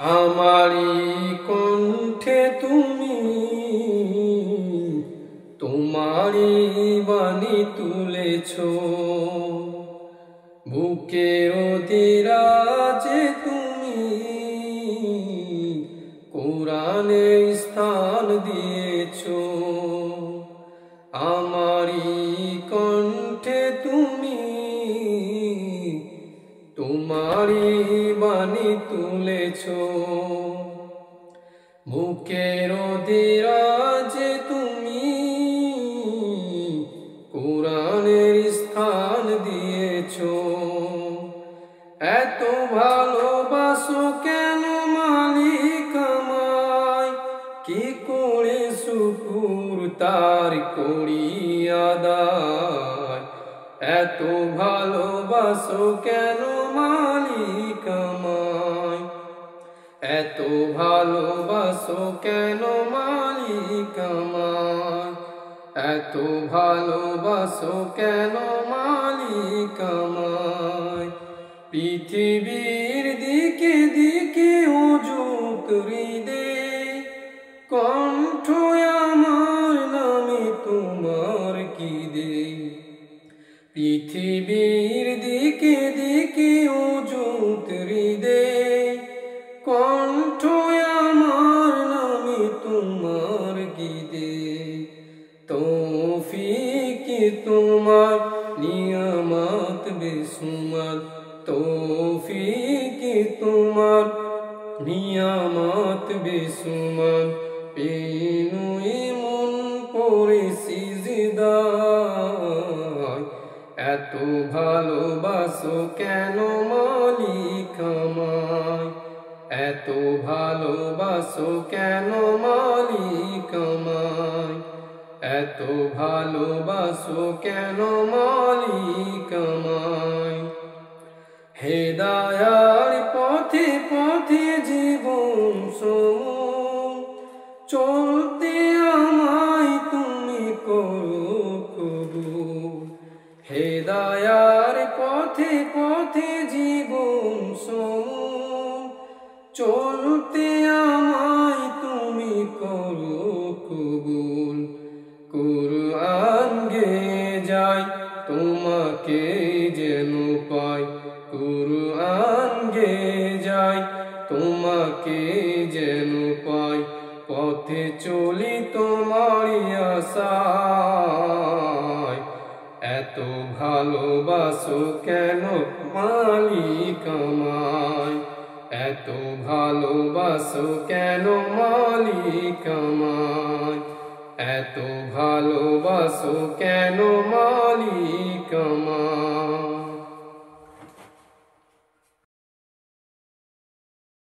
আমারি কণ্ঠে তুমি তোমারি বাণী তুলেছ, বুকের দিরাজে তুমি কোরআনে স্থান দিয়েছ। আমারি কণ্ঠে তুমি তোমারি বাণী তুলেছ, বুকের দিরাজে তুমি কোরআনের স্থান দিয়েছ। এত ভালোবাসো কেন মালিক আমায়, কি করে শুকুর তার করি আদায়। এত ভালোবাসো কেন মালিক আমায়, এত ভালোবাসো কেন মালিক আমায়, এত ভালোবাসো কেন মালিক আমায়। পৃথিবীর দিকে দিকে ওজুত হৃদয়, কণ্ঠ আমার নামে তোমার কি দে। পৃথিবীর দিকে দিকে ওজুত হৃদয়, কণ্ঠ আমার নামে তোমার গীতে। তৌফিক তোমার নিয়ামত বেসুমার, তৌফিক তোমার নিয়ামত বেসুমার। পেনুই মন পড়ে সিজদায়, এত ভালোবাসো কেন মালিক আমায়, এত ভালোবাসো কেন মালিক আমায়, এত ভালোবাসো কেন মালিক আমায়। হেদায়ার পথে পথে জীবন সমূহ চলতে আমায় তুমি করো কবুল। হেদায়ার পথে পথে জীবন সমূহ চলতে আমায় তুমি করো কবুল। কুরআন গেয়ে যাই তোমাকে যেন পাই, কুরআন গেয়ে যাই তোমাকে যেন পাই। পথে চলি তোমারই আশায়, এত ভালোবাসো কেন মালিক আমায়, এত ভালোবাসো কেন মালিক আমায়, এত ভালোবাসো কেন মালিক আমায়।